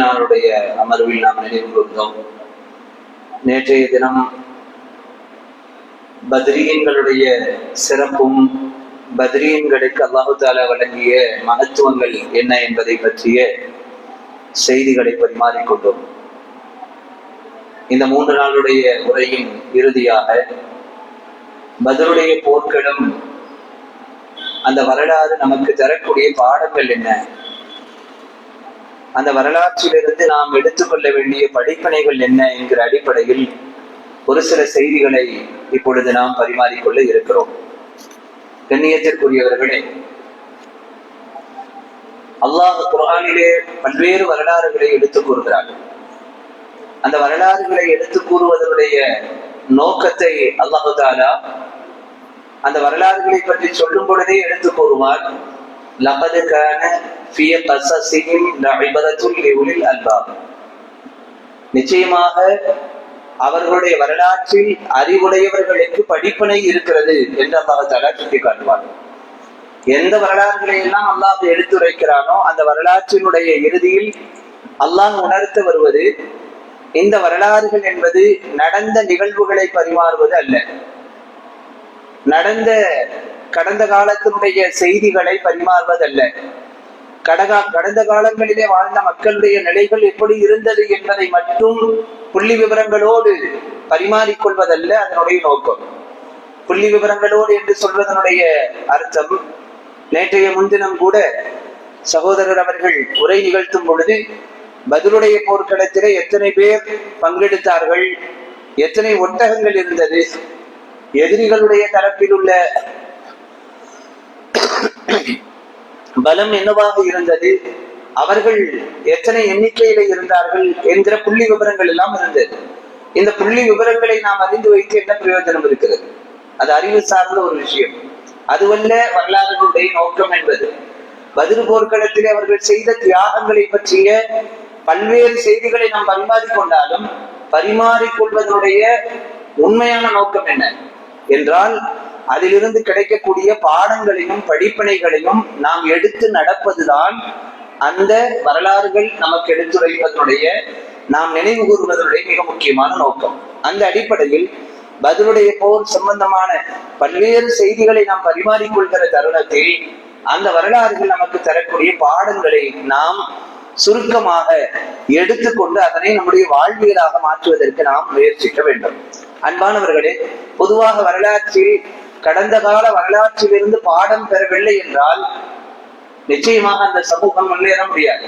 நாளுடைய அமர்வில் நாம் நினைவு கூர்ந்தோம். நேற்றைய தினம் பத்ரீன்களுடைய சிறப்பும் பத்ரீன்களுக்கு அல்லாஹு தாலா வழங்கிய மகத்துவங்கள் என்ன என்பதை பற்றிய செய்திகளை பரிமாறிக்கொண்டோம். இந்த 3 நாளுடைய உரையின் இறுதியாக பத்ருடைய போர்க்களம், அந்த வரலாறு நமக்கு தரக்கூடிய பாடங்கள் என்ன, அந்த வரலாற்றிலிருந்து நாம் எடுத்துக்கொள்ள வேண்டிய படிப்பினைகள் என்ன என்கிற அடிப்படையில் ஒரு சில செய்திகளை இப்பொழுது நாம் பரிமாறிக்கொள்ள இருக்கிறோம். கண்ணியத்திற்குரியவர்களே, அல்லாஹ் குர்ஆனிலே பல்வேறு வரலாறுகளை எடுத்துக் கூறுகிறார். அந்த வரலாறுகளை எடுத்துக் கூறுவதனுடைய நோக்கத்தை அல்லாஹு தஆலா அந்த வரலாறுகளை பற்றி சொல்லும் பொழுதே எடுத்துக் கூறுவார். லகத் கான ஃபீ கஸஸிஹிம் லஇபரத்துல் லிஉலில் அல்பாப். நிச்சயமாக அவர்களுடைய வரலாற்றில் அறிவுடையவர்களுக்கு படிப்பினை இருக்கிறது என்று அல்லாஹ் தஆலா சுட்டிக்காட்டுவார். எந்த வரலாறுகளை எல்லாம் அல்லாஹ் எடுத்துரைக்கிறானோ அந்த வரலாற்றினுடைய இறுதியில் அல்லாஹ் உணர்த்த வருவது, இந்த வரலாறுகள் என்பது நடந்த நிகழ்வுகளை பரிமாறுவது அல்ல, கடந்த காலத்தினுடைய செய்திகளை பரிமாறுவதல்ல, கடந்த காலங்களிலே வாழ்ந்த மக்களுடைய நிலைகள் எப்படி இருந்தது என்பதை மட்டும் புள்ளி விவரங்களோடு பரிமாறிக்கொள்வதல்ல அதனுடைய நோக்கம். புள்ளி விவரங்களோடு என்று சொல்வதனுடைய அர்த்தம், நேற்றைய முன்தினம் கூட சகோதரர் அவர்கள் உரை நிகழ்த்தும் பொழுது பத்ருடைய போர்க்களத்திலே எத்தனை பேர் பங்கெடுத்தார்கள், எத்தனை ஒட்டகங்கள் இருந்தது, எதிரிகளுடைய தரப்பில் உள்ள பலம் என்னவாக இருந்தது, அவர்கள் எத்தனை எண்ணிக்கையில இருந்தார்கள் என்கிற புள்ளி விவரங்கள் எல்லாம் இருந்தது. இந்த புள்ளி விவரங்களை நாம் அறிந்து வைத்து என்ன பிரயோஜனம் இருக்கிறது? அது அறிவு சார்ந்த ஒரு விஷயம், அதுவல்ல வரலாறுகளுடைய நோக்கம் என்பது. பத்ரு போர்க்களத்திலே அவர்கள் செய்த தியாகங்களை பற்றிய பல்வேறு செய்திகளை நாம் பரிமாறிக்கொண்டாலும் பரிமாறிக்கொள்வதனுடைய உண்மையான நோக்கம் என்ன என்றால், அதிலிருந்து கிடைக்கக்கூடிய பாடங்களையும் படிப்பினைகளையும் நாம் எடுத்து நடப்பதுதான் அந்த வரலாறுகள் நமக்கு எடுத்துரைப்பதனுடைய, நாம் நினைவு கூறுவதனுடைய மிக முக்கியமான நோக்கம். அந்த அடிப்படையில் பத்ருடைய போர் சம்பந்தமான பல்வேறு செய்திகளை நாம் பரிமாறிக்கொள்கிற தருணத்தில் அந்த வரலாறுகள் நமக்கு தரக்கூடிய பாடங்களை நாம் சுருக்கமாக எடுத்துக்கொண்டு அதனை நம்முடைய வாழ்வியலாக மாற்றுவதற்கு நாம் முயற்சிக்க வேண்டும். அன்பானவர்களே, பொதுவாக வரலாற்றில் கடந்த கால வரலாற்றிலிருந்து பாடம் பெறவில்லை என்றால் நிச்சயமாக அந்த சமூகம் முன்னேற முடியாது.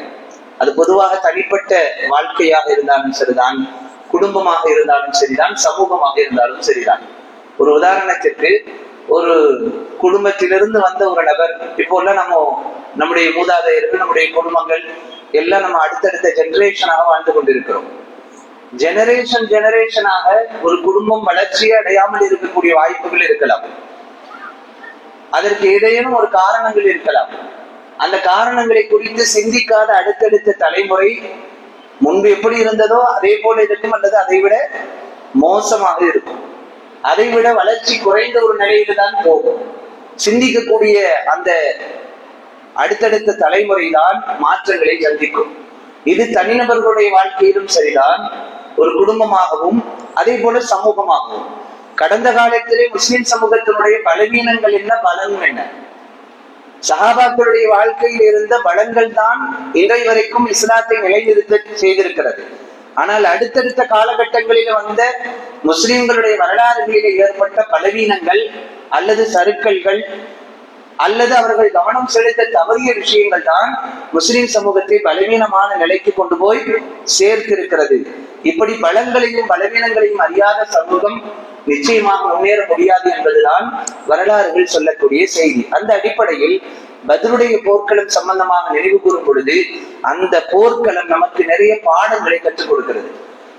அது பொதுவாக தனிப்பட்ட வாழ்க்கையாக இருந்தாலும் சரிதான், குடும்பமாக இருந்தாலும் சரிதான், சமூகமாக இருந்தாலும் சரிதான். ஒரு உதாரணத்திற்கு, ஒரு குடும்பத்திலிருந்து வந்த ஒரு நபர், இப்போ எல்லாம் நம்முடைய மூதாதையர்கள், நம்முடைய குடும்பங்கள் எல்லாம் நம்ம அடுத்தடுத்த ஜெனரேஷனாக வாழ்ந்து கொண்டிருக்கிறோம். ஜெனரேஷனாக ஒரு குடும்பம் வளர்ச்சியை அடையாமல் இருக்கக்கூடிய வாய்ப்புகள் இருக்கலாம். அதற்கு ஏதேனும் ஒரு காரணங்கள் இருக்கலாம். அந்த காரணங்களை குறித்து சிந்திக்காத அடுத்தடுத்த தலைமுறை முன்பு எப்படி இருந்ததோ அதே போல இருக்கும், அல்லது அதை விட மோசமாக இருக்கும், அதை விட வளர்ச்சி குறைந்த ஒரு நிலையில தான் போகும். சிந்திக்கக்கூடிய அந்த அடுத்தடுத்த தலைமுறைதான் மாற்றங்களை சந்திக்கும். இது தனிநபர்களுடைய வாழ்க்கையிலும் சரிதான், ஒரு குடும்பமாகவும் அதே போல சமூகமாகவும். கடந்த காலத்திலே முஸ்லிம் சமூகத்தினுடைய பலவீனங்கள் என்ன, பலன் என்ன? சஹாபாக்களுடைய வாழ்க்கையில் இருந்த பலங்கள் தான் இன்றை வரைக்கும் இஸ்லாத்தை நிலைநிறுத்த செய்திருக்கிறது. ஆனால் அடுத்தடுத்த காலகட்டங்களில் வந்த முஸ்லிம்களுடைய வரலாறுகளிலே ஏற்பட்ட பலவீனங்கள் அல்லது சறுக்கல்கள் அல்லது அவர்கள் கவனம் செலுத்த தவறிய விஷயங்கள் தான் முஸ்லிம் சமூகத்தை பலவீனமான நிலைக்கு கொண்டு போய் சேர்த்திருக்கிறது. இப்படி பலங்களையும் பலவீனங்களையும் அறியாத சமூகம் நிச்சயமாக முன்னேற முடியாது என்பதுதான் வரலாறுகள் சொல்லக்கூடிய செய்தி. அந்த அடிப்படையில் பத்ருடைய போர்க்களம் சம்பந்தமாக நினைவு கூறும் பொழுது அந்த போர்க்களம் நமக்கு நிறைய பாடங்களை கற்றுக் கொடுக்கிறது.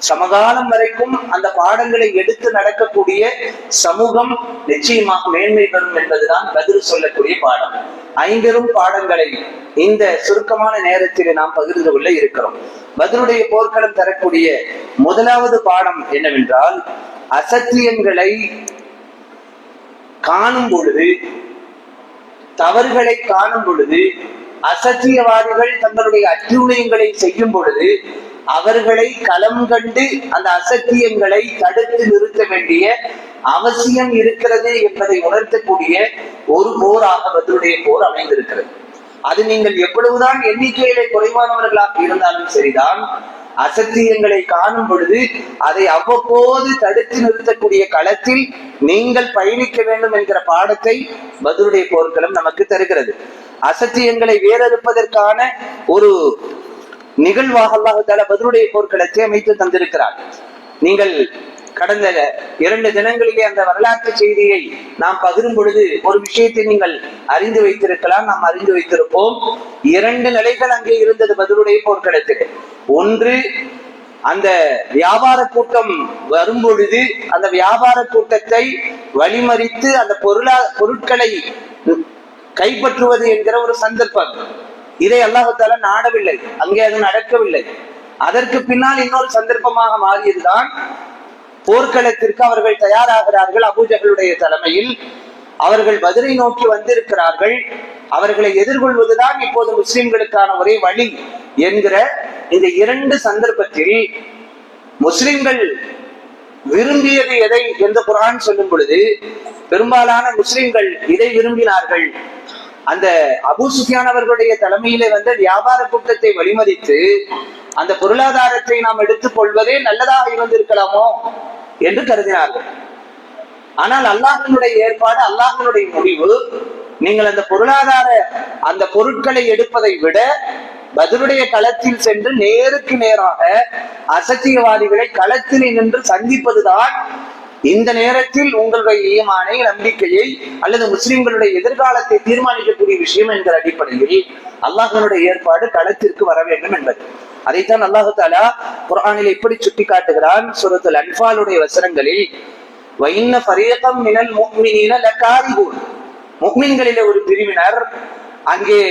சமகாலம் வரைக்கும் அந்த பாடங்களை எடுத்து நடக்கக்கூடிய சமூகம் நிச்சயமாக மேன்மை பெறும் என்பதுதான் பத்ரு சொல்லக்கூடிய பாடம். 5 பாடங்களை இந்த சுருக்கமான நேரத்தில் நாம் பகிர்ந்து கொள்ள இருக்கிறோம். பத்ருடைய போர்க்களம் தரக்கூடிய முதலாவது பாடம் என்னவென்றால், அசத்தியங்களை காணும் பொழுது, தவறுகளை காணும் பொழுது அசத்தியவாதிகள் தங்களுடைய அட்டூழியங்களை செய்யும் பொழுது அவர்களை களம் கண்டு அந்த அசத்தியங்களை தடுத்து நிறுத்த வேண்டிய அவசியம் இருக்கிறது என்பதை உணர்த்தக்கூடிய ஒரு போராக பத்ருடைய போர் அமைந்திருக்கிறது. அது நீங்கள் எவ்வளவுதான் எண்ணிக்கையிலே குறைவானவர்களாக இருந்தாலும் சரிதான், அசத்தியங்களை காணும் பொழுது அதை அவ்வப்போது தடுத்து நிறுத்தக்கூடிய களத்தில் நீங்கள் பயணிக்க வேண்டும் என்கிற பாடத்தை பத்ருடைய போர்க்களம் நமக்கு தருகிறது. அசத்தியங்களை வேறறுப்பதற்கான ஒரு நிகழ்வாக அல்லாஹ் தஆலா பத்ருடைய போர்க்களத்தை அமைத்து தந்திருக்கிறார். நீங்கள் கடந்த 2 தினங்களிலே அந்த வரலாற்று செய்தியை நாம் பகிரும் பொழுது ஒரு விஷயத்தை நீங்கள் அறிந்து வைத்திருக்கலாம், நாம் அறிந்து வைத்திருப்போம். 2 நிலைகள் அங்கே இருந்தது பத்ருடைய போர்க்களத்தில். ஒன்று, அந்த வியாபார கூட்டம் வரும் பொழுது அந்த வியாபார கூட்டத்தை வழிமறித்து அந்த பொருட்களை கைப்பற்றுவது என்கிற ஒரு சந்தர்ப்பம். இதை அல்லாஹ் தஆலா நாடவில்லை, அங்கே அது நடக்கவில்லை. அதற்கு பின்னால் இன்னொரு சந்தர்ப்பமாக மாறியதுதான் போர்க்களத்திற்கு அவர்கள் தயாராகிறார்கள். அபூஜஹலுடைய தலைமையில் அவர்கள் பத்ரை நோக்கி வந்திருக்கிறார்கள். அவர்களை எதிர்கொள்வதுதான் இப்போது முஸ்லிம்களுக்கான ஒரே வழி என்கிற இந்த 2 சந்தர்ப்பத்தில் முஸ்லிம்கள் விரும்பியது எதை என்று குர்ஆன் சொல்லும் பொழுது பெரும்பாலான முஸ்லிம்கள் இதை விரும்பினார்கள். அந்த அபூ சுஃபியான் அவர்களுடைய தலைமையிலே வந்த வியாபார கூட்டத்தை வழிமறித்து அந்த பொருளாதாரத்தை நாம் எடுத்துக் கொள்வதே நல்லதாக இருந்திருக்கலாமோ என்று கருதினார்கள். ஆனால் அல்லாஹ்வினுடைய ஏற்பாடு, அல்லாஹ்வினுடைய முடிவு, நீங்கள் அந்த அந்த பொருட்களை எடுப்பதை விட பத்ருடைய களத்தில் சென்று நேருக்கு நேராக அசத்தியவாதிகளை களத்தில் நின்று சந்திப்பதுதான் இந்த நேரத்தில் உங்களுடைய ஈமானை, நம்பிக்கையை அல்லது முஸ்லிம்களுடைய எதிர்காலத்தை தீர்மானிக்கக்கூடிய விஷயம் என்கிற அடிப்படையில் அல்லாஹ்வினுடைய ஏற்பாடு களத்திற்கு வர வேண்டும் என்பது. அதைத்தான் அல்லாஹ் தஆலா குர்ஆனில் இப்படி சுட்டி காட்டுகிறான். சூரத்துல் அன்ஃபாலுடைய வசனங்களில் வஇன்ன ஃபரீகம் மினல் முஃமினீன லகாரிபூன், முஃமின்களிலே ஒரு பிரிவினர் அங்கே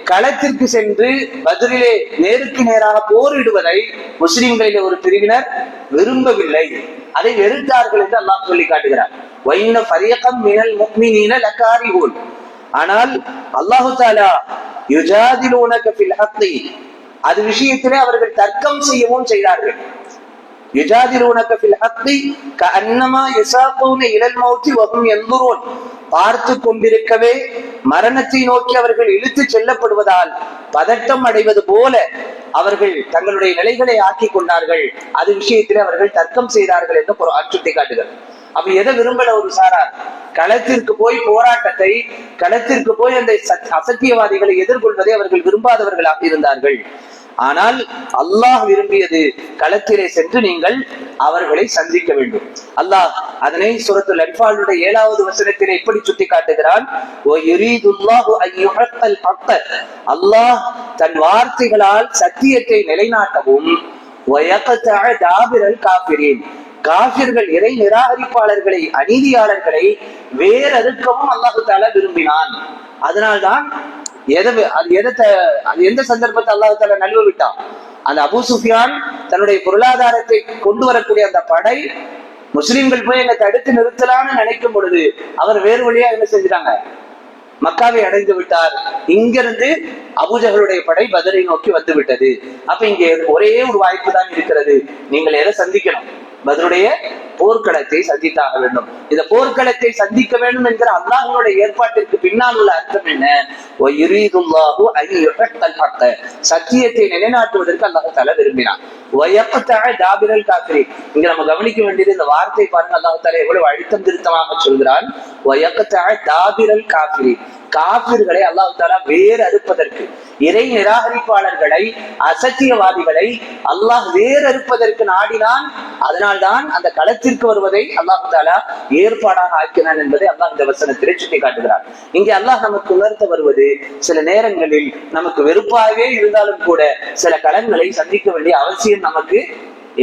களத்திற்கு சென்று பத்ரிலே நேருக்கு நேராக போரிடுவதை முஸ்லிம்களிலே ஒரு பிரிவினர் விரும்பவில்லை, அதை வெறுத்தார்கள் என்று அல்லாஹ் சொல்லி காட்டுகிறார். வஇன்ன ஃபரீகம் மினல் முஃமினீன லகாரிபூன். ஆனால் அல்லாஹ் தஆலா யுஜாதிலூனக ஃபில் ஹக்கி, அது விஷயத்திலே அவர்கள் தர்க்கம் செய்யவும் செய்தார்கள். யுஜாதிலூனக ஃபில் ஹக்கி கஅன்னமா யஸாகூன இலல் மௌத்தி வஹும் யன்துரூன், பார்த்து கொண்டிருக்கவே மரணத்தை நோக்கி அவர்கள் இழுத்து செல்லப்படுவதால் பதட்டம் அடைவது போல அவர்கள் தங்களுடைய நிலைகளை ஆக்கி கொண்டார்கள். அது விஷயத்திலே அவர்கள் தர்க்கம் செய்தார்கள் என்று குர்ஆன் சுட்டி காட்டுகிறது. அப்ப எதை விரும்பல ஒரு சாரார்? களத்திற்கு போய் போராட்டத்தை, களத்திற்கு போய் அந்த அசத்தியவாதிகளை எதிர்கொள்வதை அவர்கள் விரும்பாதவர்களாக இருந்தார்கள். ஆனால் அல்லாஹ் விரும்பியது களத்திலே சென்று நீங்கள் அவர்களை சந்திக்க வேண்டும். அல்லாஹ் அதனை சூரத்துல் அன்ஃபாலுடைய 7வது வசனத்திலே இப்படி சுட்டி காட்டுகிறான். அல்லாஹ் தன் வார்த்தைகளால் சத்தியத்தை நிலைநாட்டவும் காஃபிர்கள், இறை நிராகரிப்பாளர்களை, அநீதியாளர்களை வேறறுக்கவும் அல்லாஹ் தஆலா விரும்பினான். அதனால்தான் எந்த சந்தர்ப்பத்தை அல்லாஹ் தஆலா நழுவ விட்டான்? அந்த அபூ சுஃபியான் தன்னுடைய பொருளாதாரத்தை கொண்டு வரக்கூடிய அந்த படை முஸ்லிம்கள் போய் எங்க தடுத்து நிறுத்தலாம்னு நினைக்கும் பொழுது அவர் வேறு வழியா என்ன செஞ்சிட்டாங்க? மக்காவை அடைந்து விட்டார். இங்கிருந்து அபூஜஹலுடைய படை பத்ரை நோக்கி வந்து விட்டது. அப்ப இங்கே ஒரே ஒரு வாய்ப்பு தான் இருக்கிறது. நீங்கள் எதை சந்திக்கணும்? பத்ருடைய போர்க்களத்தை சந்தித்தாக வேண்டும். இந்த போர்க்களத்தை சந்திக்க வேண்டும் என்கிற அல்லாஹ்வுடைய ஏற்பாட்டிற்கு பின்னால் உள்ள அர்த்தம் என்ன? சத்தியத்தை நிலைநாட்டுவதற்கு அல்லாஹ் தஆலா விரும்பினான். இங்க நம்ம கவனிக்க வேண்டியது இந்த வார்த்தை பாருங்க. அல்லாஹ் தஆலா எவ்வளவு அழுத்தம் திருத்தமாக சொல்கிறான். காஃபிர்களை அல்லாஹ் தஆலா வேறு அறுப்பதற்கு, இறை நிராகரிப்பாளர்களை, அசத்தியவாதிகளை அல்லாஹ் வேறு அறுப்பதற்கு நாடினான். அதனால்தான் அந்த களத்திற்கு வருவதை அல்லாஹ் தஆலா ஏற்பாடாக ஆக்கினான் என்பதை அல்லாஹ் இந்த வசனத்திலே சுட்டி காட்டுகிறார். இங்கே அல்லாஹ் நமக்கு உணர்த்த வருவது, சில நேரங்களில் நமக்கு வெறுப்பாகவே இருந்தாலும் கூட சில களங்களை சந்திக்க வேண்டிய அவசியம் நமக்கு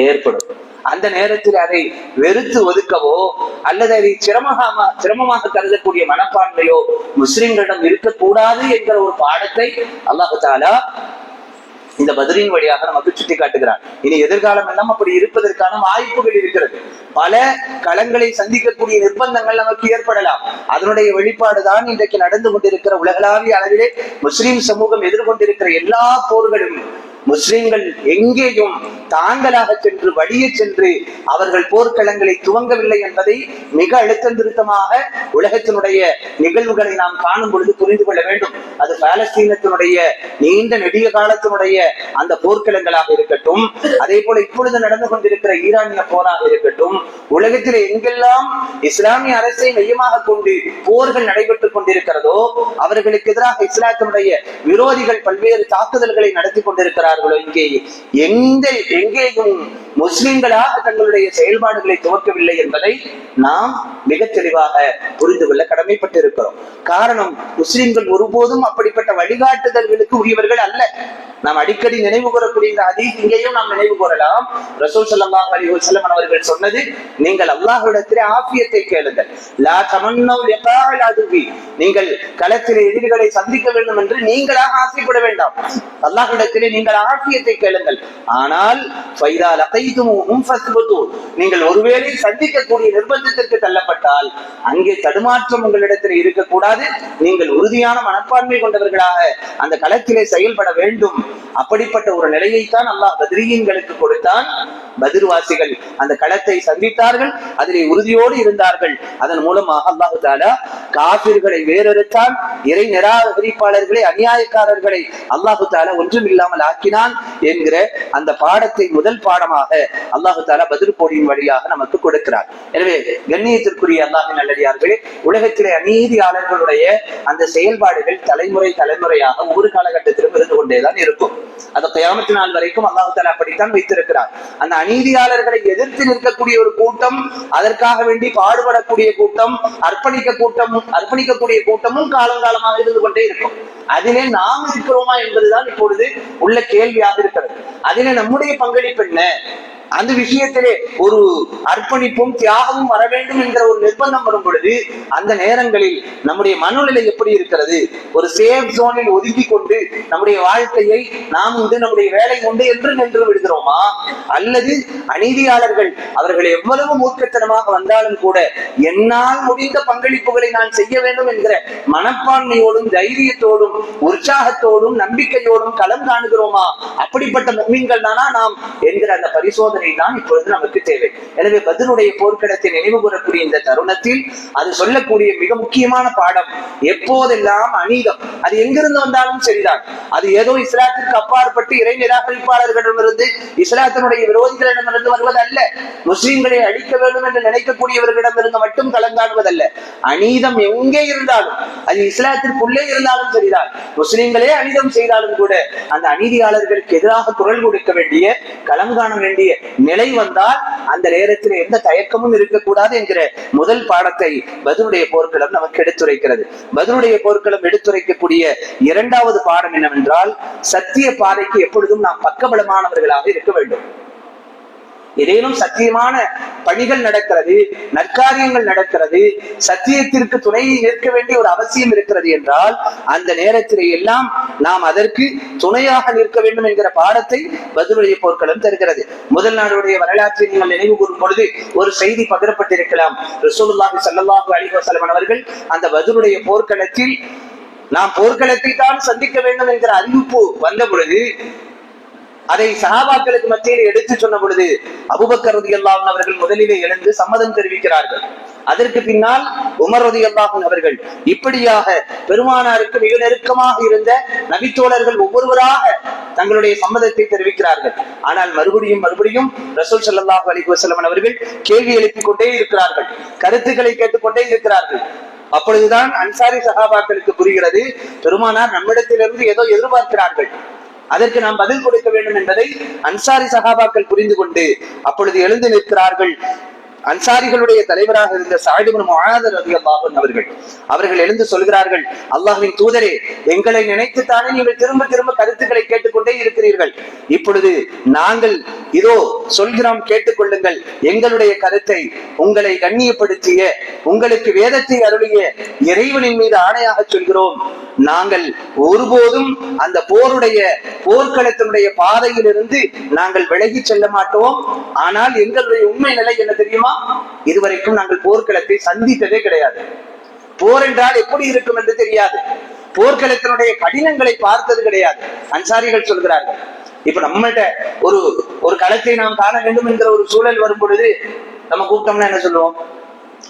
ஏற்படும். அந்த நேரத்தில் அதை வெறுத்து ஒதுக்கவோ அல்லது அதை சிரமமாக கருதக்கூடிய மனப்பான்மையோ முஸ்லிம்களிடம் இருக்கக்கூடாது என்கிற ஒரு பாடத்தை அல்லாஹ் தஆலா இந்த பத்ரின் வழியாக நமக்கு சுட்டி காட்டுகிறார். இனி எதிர்காலம் எல்லாம் அப்படி இருப்பதற்கான வாய்ப்புகள் இருக்கிறது. பல களங்களை சந்திக்கக்கூடிய நிர்பந்தங்கள் நமக்கு ஏற்படலாம். அதனுடைய வெளிப்பாடுதான் இன்றைக்கு நடந்து கொண்டிருக்கிற உலகளாவிய அளவிலே முஸ்லிம் சமூகம் எதிர்கொண்டிருக்கிற எல்லா போர்களும். முஸ்லிம்கள் எங்கேயும் தாங்களாக சென்று வழியே சென்று அவர்கள் போர்க்களங்களை துவங்கவில்லை என்பதை மிக அழுத்தம் திருத்தமாக உலகத்தினுடைய நிகழ்வுகளை நாம் காணும் பொழுது புரிந்து கொள்ள வேண்டும். அது பாலஸ்தீனத்தினுடைய நீண்ட நெடிய காலத்தினுடைய அந்த போர்க்களங்களாக இருக்கட்டும், அதே போல இப்பொழுது நடந்து கொண்டிருக்கிற ஈரானிய போராக இருக்கட்டும், உலகத்தில் எங்கெல்லாம் இஸ்லாமிய அரசை மையமாக கொண்டு போர்கள் நடைபெற்றுக் கொண்டிருக்கிறதோ அவர்களுக்கு எதிராக இஸ்லாத்தினுடைய விரோதிகள் பல்வேறு தாக்குதல்களை நடத்தி கொண்டிருக்கிறார். எங்கேயும் முஸ்லிம்களாக தங்களுடைய செயல்பாடுகளை துவக்கவில்லை என்பதை நாம் மிக தெளிவாக புரிந்து கொள்ள கடமைப்பட்டிருக்கிறோம். காரணம், முஸ்லிம்கள் ஒருபோதும் அப்படிப்பட்ட வழிகாட்டுதல்களுக்கு உரியவர்கள் அல்ல. நாம் அடிக்கடி நினைவு கூறக்கூடிய இந்த ஹதீஸ் இங்கேயும் நாம் நினைவு கூறலாம். ரசூல் ஸல்லல்லாஹு அலைஹி வஸல்லம் அவர்கள் சொன்னது, நீங்கள் அல்லாஹ்விடத்திலே ஆஃபியத்தை கேளுங்கள். லா தமன்னௌ லிகாஅல் அதுவி, நீங்கள் களத்திலே எதிரிகளை சந்திக்க வேண்டும் என்று நீங்களாக ஆசைப்பட வேண்டாம். அல்லாஹ்விடத்திலே நீங்கள் ஆஃபியத்தை கேளுங்கள். ஆனால் ஃபைதா லகைதுமுஹும் ஃபஸ்புது, நீங்கள் ஒருவேளை சந்திக்கக்கூடிய நிர்பந்தத்திற்கு தள்ளப்பட்டால் அங்கே தடுமாற்றம் உங்களிடத்தில் இருக்கக்கூடாது. நீங்கள் உறுதியான மனப்பான்மை கொண்டவர்களாக அந்த களத்திலே செயல்பட வேண்டும். அப்படிப்பட்ட ஒரு நிலையைத்தான் அல்லாஹ் பத்ரீன்களுக்கு கொடுத்தான். பத்ர்வாசிகள் அந்த களத்தை சந்தித்தார்கள், அதிலே உறுதியோடு இருந்தார்கள். அதன் மூலமாக அல்லாஹு தஆலா காபிர்களை வேறறுத்தான், இறை நிராகரிப்பாளர்களை, அநியாயக்காரர்களை அல்லாஹு தஆலா ஒன்றும் இல்லாமல் ஆக்கினான் என்கிற அந்த பாடத்தை முதல் பாடமாக அல்லாஹு தஆலா பத்ர் போரின் வழியாக நமக்கு கொடுக்கிறார். எனவே கண்ணியத்திற்குரிய அல்லாஹ்வின் நல்லடியார்களே, உலகத்திலே அநீதியாளர்களுடைய அந்த செயல்பாடுகள் தலைமுறை தலைமுறையாக ஒவ்வொரு காலகட்டத்திலும் இருந்து கொண்டேதான் இருக்கும். அது கியாமத் நாள் வரைக்கும் அல்லாஹ் தஆலா அப்படித்தான் வைத்திருக்கிறார். அந்த அநீதியாளர்களை எதிர்த்து நிற்கக்கூடிய ஒரு கூட்டம், அதற்காக வேண்டி பாடுபடக்கூடிய கூட்டம், அர்ப்பணிக்கக்கூடிய கூட்டமும் காலங்காலமாக இருந்து கொண்டே இருக்கும். அதிலே நாம் இருக்கிறோமா என்பதுதான் இப்பொழுது உள்ள கேள்வியாக இருக்கிறது. அதிலே நம்முடைய பங்களிப்பு என்ன? அந்த விஷயத்திலே ஒரு அர்ப்பணிப்பும் தியாகமும் வர வேண்டும் என்கிற ஒரு நிர்பந்தம் வரும் பொழுது அந்த நேரங்களில் நம்முடைய மனநிலை எப்படி இருக்கிறது? ஒரு சேஃப் ஜோனில் ஒதுக்கி கொண்டு நம்முடைய வாழ்க்கையை நாம் உண்டு, நம்முடைய வேலை உண்டு என்று நின்று விடுகிறோமா? அல்லது அநீதியாளர்கள் அவர்கள் எவ்வளவு மூர்க்கத்தனமாக வந்தாலும் கூட என்னால் முடிந்த பங்களிப்புகளை நான் செய்ய வேண்டும் என்கிற மனப்பான்மையோடும் தைரியத்தோடும் உற்சாகத்தோடும் நம்பிக்கையோடும் களம் காணுகிறோமா? அப்படிப்பட்ட முஃமின்கள் தானா நாம் என்கிற அந்த பரிசோதனை தான் இப்பொழுது நமக்கு தேவை. எனவே பத்ருடைய போர்க்களத்தை நினைவு கூறக்கூடிய இந்த தருணத்தில் அது சொல்லக்கூடிய மிக முக்கியமான பாடம், எப்போதெல்லாம் அநீதம் அது எங்கிருந்து வந்தாலும் சரிதான், அது ஏதோ இஸ்லாத்திற்கு அப்பாற்பட்டு இறை நிராகரிப்பாளர்களிடமிருந்து இஸ்லாத்தினுடைய விரோதிகளிடமிருந்து வருவதல்ல, முஸ்லிம்களை அழிக்க வேண்டும் என்று நினைக்கக்கூடியவர்களிடமிருந்து மட்டும் கலங்காடுவதல்ல. அநீதம் எங்கே இருந்தாலும், அது இஸ்லாத்திற்குள்ளே இருந்தாலும் சரிதான், முஸ்லிம்களே அநீதம் செய்தாலும் கூட அந்த அநீதியாளர்களுக்கு எதிராக குரல் கொடுக்க வேண்டிய, களம் காண வேண்டிய நிலை வந்தால் அந்த நேரத்தில் எந்த தயக்கமும் இருக்கக்கூடாது என்கிற முதல் பாடத்தை பத்ருடைய போர்க்களம் நமக்கு எடுத்துரைக்கிறது. பத்ருடைய போர்க்களம் எடுத்துரைக்கக்கூடிய இரண்டாவது பாடம் என்னவென்றால், சத்திய பாதைக்கு எப்பொழுதும் நாம் பக்கபலமானவர்களாக இருக்க வேண்டும். ஏதேனும் சத்தியமான பணிகள் நடக்கிறது, நற்காரியங்கள் நடக்கிறது, சத்தியத்திற்கு துணையை நிற்க வேண்டிய ஒரு அவசியம் இருக்கிறது என்றால் அந்த நேரத்திலே எல்லாம் நாம் அதற்கு துணையாக நிற்க வேண்டும் என்கிற பாடத்தை பத்ருடைய போர்க்களம் தருகிறது. முதல் நாளுடைய வரலாற்றை நீங்கள் நினைவு கூறும் பொழுது ஒரு செய்தி பகிரப்பட்டிருக்கலாம். ரசூலுல்லாஹி ஸல்லல்லாஹு அலைஹி வஸல்லம் அவர்கள் அந்த பத்ருடைய போர்க்களத்தில் நாம் போர்க்களத்தை தான் சந்திக்க வேண்டும் என்கிற அறிவிப்பு வந்த பொழுது அதை சஹாபாக்களுக்கு மத்தியில் எடுத்து சொன்ன பொழுது அபூபக்கர் ரலியல்லாஹு அன்ஹு அவர்கள் முதலிலே எழுந்து சம்மதம் தெரிவிக்கிறார்கள். அதற்கு பின்னால் உமர் ரலியல்லாஹு அன்ஹு அவர்கள், இப்படியாக பெருமானாருக்கு மிக நெருக்கமாக இருந்த நபித்தோழர்கள் ஒவ்வொருவராக தங்களுடைய சம்மதத்தை தெரிவிக்கிறார்கள். ஆனால் மறுபடியும் ரசூல் ஸல்லல்லாஹு அலைஹி வஸல்லம் அவர்கள் கேள்வி எழுப்பிக் கொண்டே இருக்கிறார்கள், கருத்துக்களை கேட்டுக்கொண்டே இருக்கிறார்கள். அப்பொழுதுதான் அன்சாரி சஹாபாக்களுக்கு புரிகிறது, பெருமானார் நம்மிடத்திலிருந்து ஏதோ எதிர்பார்க்கிறார்கள், அதற்கு நாம் பதில் கொடுக்க வேண்டும் என்பதை அன்சாரி சஹாபாக்கள் புரிந்து கொண்டு அப்பொழுது எழுந்து நிற்கிறார்கள். அன்சாரிகளுடைய தலைவராக இருந்த சஅத் இப்னு முஆத் ரலியல்லாஹு அன்ஹு அவர்கள் எழுந்து சொல்கிறார்கள், அல்லாஹ்வின் தூதரே, எங்களை நினைத்துத்தானே நீங்கள் திரும்ப திரும்ப கருத்துக்களை கேட்டுக்கொண்டே இருக்கிறீர்கள். இப்பொழுது நாங்கள் இதோ சொல்கிறோம், கேட்டுக்கொள்ளுங்கள். எங்களுடைய கருத்தை உங்களை கண்ணியப்படுத்திய, உங்களுக்கு வேதத்தை அருளிய இறைவனின் மீது ஆணையாக சொல்கிறோம், நாங்கள் ஒருபோதும் அந்த போர்க்களத்தினுடைய பாதையில் இருந்து நாங்கள் விலகி செல்ல மாட்டோம். ஆனால் எங்களுடைய உண்மை நிலை என்ன தெரியுமா? இதுவரைக்கும் நாங்கள் போர்க்களத்தை சந்தித்ததே கிடையாது. போர் என்றால் எப்படி இருக்கும் என்று தெரியாது. போர்க்களத்தினுடைய கடினங்களை பார்த்தது கிடையாது. அன்சாரிகள் சொல்கிறார்கள், இப்ப நம்மள்ட்ட ஒரு களத்தை நாம் காண வேண்டும் என்கிற ஒரு சூழல் வரும் பொழுது நம்ம கூப்பிட்டோம்னா என்ன சொல்லுவோம்?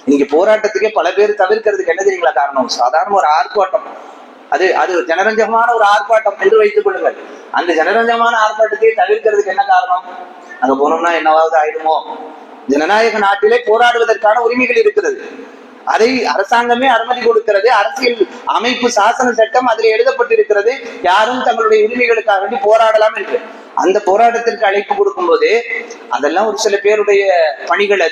இன்னைக்கு போராட்டத்துக்கே பல பேர் தவிர்க்கிறதுக்கு என்ன தெரியுங்களா காரணம்? சாதாரண ஒரு ஆர்ப்பாட்டம், அது ஜனரஞ்சகமான ஒரு ஆர்ப்பாட்டம் என்று வைத்துக் கொள்ளுங்கள். அந்த ஜனரஞ்சகமான ஆர்ப்பாட்டத்தை தவிர்க்கிறதுக்கு என்ன காரணம்? அங்க போனோம்னா என்னவாவது ஆயிடுமோ? ஜனநாயக நாட்டிலே போராடுவதற்கான உரிமைகள் இருக்கிறது. அதை அரசாங்கமே அனுமதி கொடுக்கிறது. அரசியல் அமைப்பு, சாசன சட்டம் அதில் எழுதப்பட்டிருக்கிறது. யாரும் தங்களுடைய உரிமைகளுக்காக வேண்டி போராடலாம் என்று. அந்த போராட்டத்திற்கு அழைப்பு கொடுக்கும் போது அதெல்லாம் ஒரு சில பேருடைய பணிகள்,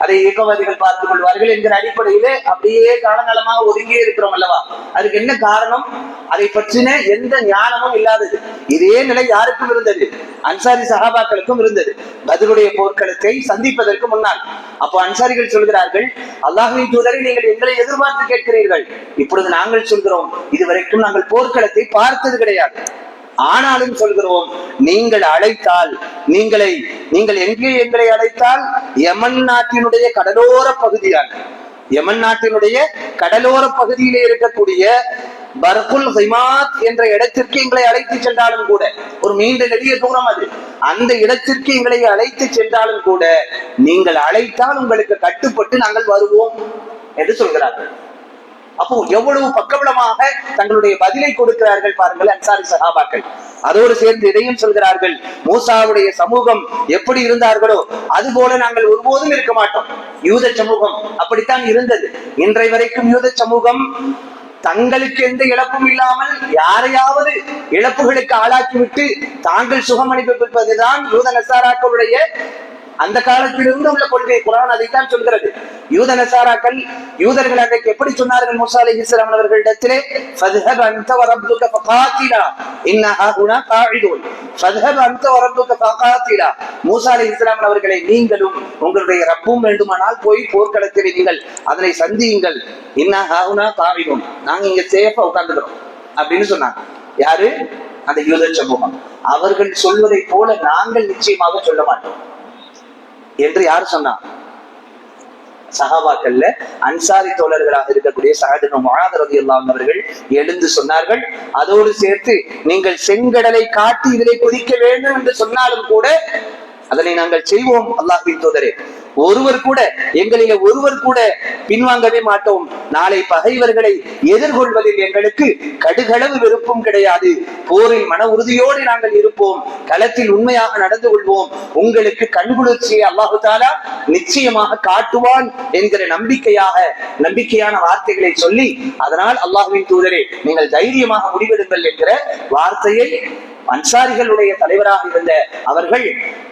அதை இயக்கவாதிகள் பார்த்துக் கொள்வார்கள் என்கிற அடிப்படையிலே அப்படியே காலங்காலமாக ஒதுங்கியே இருக்கிறோம் அல்லவா? அதுக்கு என்ன காரணம்? அதை பற்றின எந்த ஞானமும் இல்லாதது. இதே நிலை யாருக்கும் இருந்தது? அன்சாரி சஹாபாக்களுக்கும் இருந்தது, பத்ருடைய போர்க்களத்தை சந்திப்பதற்கு முன்னால். அப்போ அன்சாரிகள் சொல்கிறார்கள், அல்லாஹ்வின் தூதரை நீங்கள் எங்களை எதிர்பார்த்து கேட்கிறீர்கள். இப்பொழுது நாங்கள் சொல்கிறோம், இதுவரைக்கும் நாங்கள் போர்க்களத்தை பார்த்தது கிடையாது. ஆனாலும் சொல்கிறோம், நீங்கள் அழைத்தால், நீங்கள் எங்கே எங்களை அழைத்தால் யமன் நாட்டினுடைய கடலோர பகுதியான, யமன் நாட்டினுடைய கடலோர பகுதியிலே இருக்கக்கூடிய பர்குல் ஹிமாத் என்ற இடத்திற்கு எங்களை அழைத்து சென்றாலும் கூட, ஒரு நீண்ட நெடிய தூரம் அது, அந்த இடத்திற்கு எங்களை அழைத்து சென்றாலும் கூட நீங்கள் அழைத்தால் உங்களுக்கு கட்டுப்பட்டு நாங்கள் வருவோம் என்று சொல்கிறார்கள். அப்போ எவ்வளவு பக்கபலமாக தங்களுடைய பதிலை கொடுக்கிறார்கள் பாருங்கள் அன்சாரி சஹாபாக்கள். அதோடு சேர்ந்து இதையும் சொல்கிறார்கள், மூசாவுடைய சமூகம் எப்படி இருந்தார்களோ அது போல நாங்கள் ஒருபோதும் இருக்க மாட்டோம். யூத சமூகம் அப்படித்தான் இருந்தது. இன்றை வரைக்கும் யூத சமூகம் தங்களுக்கு எந்த இழப்பும் இல்லாமல் யாரையாவது இழப்புகளுக்கு ஆளாக்கிவிட்டு தாங்கள் சுகம் அனுப்பிப்பதுதான் யூத நசாராக்களுடைய அந்த காலத்திலிருந்து உள்ள கொள்கை. குர்ஆன் அதைத்தான் சொல்கிறது. யூத நசாராக்கள், யூதர்கள் அன்றைக்கு எப்படி சொன்னார்கள் மூசா அலைஹிஸ்ஸலாம் அவர்களிடத்திலே, ஃபத்ஹப் அன்த வரப்புக ஃபகாத்திலா இன்னஹா ஹுனா காயிதுன், ஃபத்ஹப் அன்த வரப்புக ஃபகாத்திலா, மூசா அலைஹிஸ்ஸலாம் அவர்களை நீங்களும் உங்களுடைய ரப்பும் வேண்டுமானால் போய் போர்க்களத்தில் நீங்கள் அதனை சந்தியுங்கள், இன்னஹா ஹுனா காயிதுன், நாங்க இங்க சேஃபா உட்கார்ந்துக்கிறோம் அப்படின்னு சொன்னாங்க. யாரு? அந்த யூத சமூகம். அவர்கள் சொல்வதை போல நாங்கள் நிச்சயமாக சொல்ல மாட்டோம் என்று யார் சொன்னா? சஹாபாக்கள்ல அன்சாரி தோழர்களாக இருக்கக்கூடிய சஅத் இப்னு முஆத் ரலியல்லாஹு அன்ஹு அவர்கள் எழுந்து சொன்னார்கள், அதோடு சேர்த்து நீங்கள் செங்கடலை காட்டி இதிலே குதிக்க வேண்டும் என்று சொன்னாலும் கூட அதனை நாங்கள் செய்வோம் அல்லாஹ்வின் தூதரே. எங்களிலே ஒருவர் கூட பின்வாங்கவே மாட்டோம். நாளை பகைவர்களை எதிர்கொள்வதில் எங்களுக்கு கடுகளவு விருப்பம் கிடையாது. போரில் மன உறுதியோடு நாங்கள் இருப்போம், களத்தில் உண்மையாக நடந்து கொள்வோம். உங்களுக்கு கண்குளிர்ச்சியை அல்லாஹு தஆலா நிச்சயமாக காட்டுவான் என்கிற நம்பிக்கையான வார்த்தைகளை சொல்லி, அதனால் அல்லாஹ்வின் தூதரே நீங்கள் தைரியமாக முடிவெடுங்கள் என்கிற வார்த்தையை அன்சாரிகளுடைய தலைவராக இருந்த அவர்கள்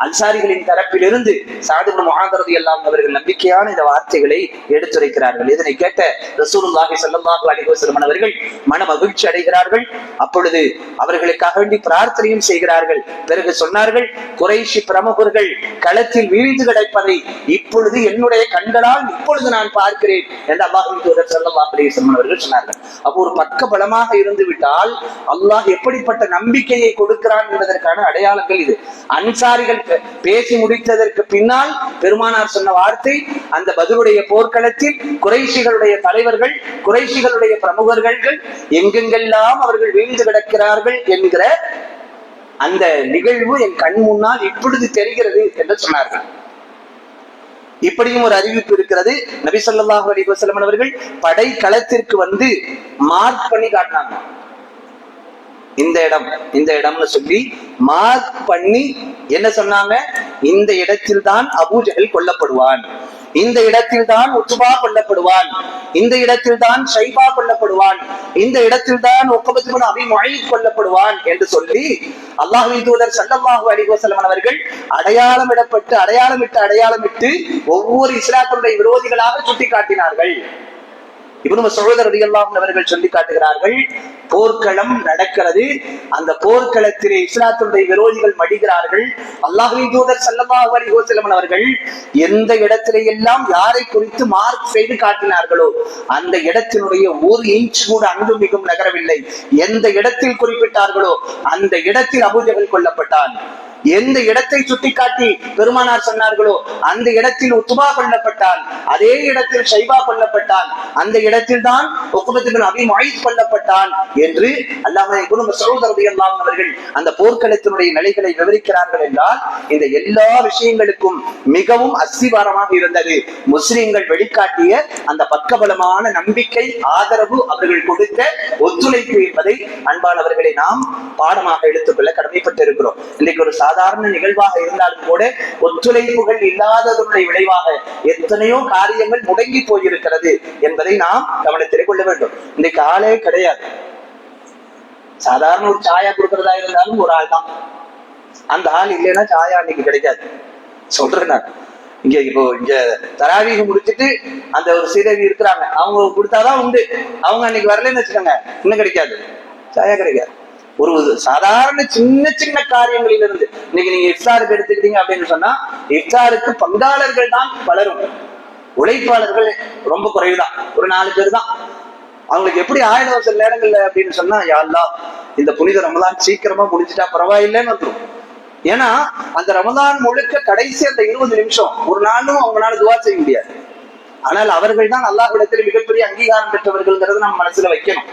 அன்சாரிகளின் தரப்பிலிருந்து சஅத் இப்னு முஆத் ரலியல்லாஹு அன்ஹு அவர்கள் நம்பிக்கையான இந்த வார்த்தைகளை எடுத்துரைக்கிறார்கள். இதனை கேட்ட ரசூலுல்லாஹி ஸல்லல்லாஹு அலைஹி வஸல்லம் அவர்கள் மன மகிழ்ச்சி அடைகிறார்கள். அப்பொழுது அவர்களுக்காக வேண்டி பிரார்த்தனையும் செய்கிறார்கள். பிறகு சொன்னார்கள், குறைஷி பிரமுகர்கள் களத்தில் வீழ்ந்து கிடப்பதை இப்பொழுது என்னுடைய கண்களால் இப்பொழுது நான் பார்க்கிறேன் என்று அல்லாஹ்வின் தூதர் ஸல்லல்லாஹு அலைஹி வஸல்லம் அவர்கள் சொன்னார்கள். அப்போ ஒரு பக்க பலமாக இருந்து விட்டால் அல்லாஹ் எப்படிப்பட்ட நம்பிக்கையை கொடுக்கிறான் என்பதற்கான அடையாளங்கள் இது. அன்சாரிகள் பேசி முடித்ததற்கு பின்னால் பெருமானார் சொன்ன வார்த்தை, அந்த பத்ருடைய போர்க்களத்தில் குறைஷிகளுடைய தலைவர்கள், குறைஷிகளுடைய பிரமுகர்கள் எங்கெங்கெல்லாம் அவர்கள் வீழ்ந்து கிடக்கிறார்கள் என்கிற அந்த நிகழ்வு என் கண் முன்னால் இப்பொழுது தெரிகிறது என்று சொன்னார்கள். இப்படியும் ஒரு அறிவிப்பு இருக்கிறது. நபி ஸல்லல்லாஹு அலைஹி வஸல்லம் அவர்கள் படை களத்திற்கு வந்து மார்க் பண்ணி காட்டினாங்க. இந்த இடம்னு சொல்லி மார்க் பண்ணி என்ன சொன்னாங்க? இந்த இடத்தில் தான் அபூ ஜஹல் கொல்லப்படுவான், இந்த இடத்தில் தான் உத்பா கொல்லப்படுவான், இந்த இடத்தில் தான் ஷைபா கொல்லப்படுவான், இந்த இடத்தில் தான் உக்பத் இப்னு அபீ முஅய்த் கொல்லப்படுவான் என்று சொல்லி அல்லாஹ்வின் தூதர் ஸல்லல்லாஹு அலைஹி வஸல்லம் அவர்கள் அடையாளமிட்டு ஒவ்வொரு இஸ்லாத்தினுடைய விரோதிகளாக சுட்டி காட்டினார்கள். இப்னு மஸ்ஊத் ரலியல்லாஹு அன்ஹு அவர்கள் சொல்லி காட்டுகிறார்கள், போர்க்களம் நடக்கிறது. அந்த போர்க்களத்திலே இஸ்லாத்துடைய விரோதிகள் மடிகிறார்கள். அல்லாஹ்வின் தூதர் ஸல்லல்லாஹு அலைஹி வஸல்லம் அவர்கள் எந்த இடத்திலே எல்லாம் யாரை குறித்து மார்க் செய்து காட்டினார்களோ அந்த இடத்தினுடைய ஒரு இன்ச் கூட அங்கும் மிகும் நகரவில்லை. எந்த இடத்தில் குறிப்பிட்டார்களோ அந்த இடத்தில் அபூஜஹல் கொல்லப்பட்டான். எந்த இடத்தை சுட்டிக்காட்டி பெருமானார் சொன்னார்களோ அந்த இடத்தில் உத்பா கொல்லப்பட்டான். அதே இடத்தில் ஷைபா கொல்லப்பட்டான். அந்த இடத்தில் தான் உக்பத் இப்னு அபீ முஐத் கொல்லப்பட்டான் என்று அல்லாஹ் இப்னு மஸ்ஊத் ரலியல்லாஹு அன்ஹு அவர்கள் அந்த போர்க்களத்தினுடைய நிலைகளை விவரிக்கிறார்கள் என்றால் இந்த எல்லா விஷயங்களுக்கும் மிகவும் அஸ்திவாரமாக இருந்தது முஸ்லிம்கள் வெளிக்காட்டிய அந்த பக்கபலமான நம்பிக்கை, ஆதரவு, அவர்கள் கொடுத்த ஒத்துழைப்பு என்பதை அன்பானவர்களை நாம் பாடமாக எடுத்துக்கொள்ள கடமைப்பட்டு இருக்கிறோம். இன்றைக்கு ஒரு சாதாரண நிகழ்வாக இருந்தாலும் கூட ஒத்துழைப்புகள் இல்லாததனுடைய விளைவாக எத்தனையோ காரியங்கள் முடங்கி போயிருக்கிறது என்பதை நாம் கவனத்திலே கொள்ள வேண்டும். இன்றைக்கு ஆளே கிடையாது. சாதாரண ஒரு சாயா கொடுக்கறதா இருந்தாலும் ஒரு ஆள் தான். அந்த ஆள் இல்லைன்னா சாயா அன்னைக்கு கிடைக்காது. சொல்றேன், இங்க இப்போ இங்க தராவீக முடிச்சுட்டு அந்த ஒரு சீரவி இருக்கிறாங்க, அவங்க கொடுத்தாதான் உண்டு. அவங்க அன்னைக்கு வரலன்னு வச்சுக்கோங்க, இன்னும் கிடைக்காது, சாயா கிடைக்காது. ஒரு சாதாரண சின்ன சின்ன காரியங்களில் இருந்து இன்னைக்கு நீங்க இஃப்தாருக்கு எடுத்துக்கிட்டீங்க அப்படின்னு சொன்னா இஃப்தாருக்கு பங்காளர்கள் தான் பலரும், உழைப்பாளர்கள் ரொம்ப குறைவுதான், ஒரு 4 பேர் தான். அவங்களுக்கு எப்படி ஆயிடும் சில நேரங்கள்ல அப்படின்னு சொன்னா, யா அல்லாஹ் இந்த புனித ரமலான் சீக்கிரமா முடிச்சுட்டா பரவாயில்லைன்னு வந்துடும். ஏன்னா அந்த ரமலான் முழுக்க கடைசி அந்த 20 நிமிஷம் ஒரு நாளும் அவங்களால துவா செய்ய முடியாது. ஆனால் அவர்கள் தான் அல்லாஹ்விடத்தில் மிகப்பெரிய அங்கீகாரம் பெற்றவர்கள்ங்கிறத நம்ம மனசுல வைக்கணும்.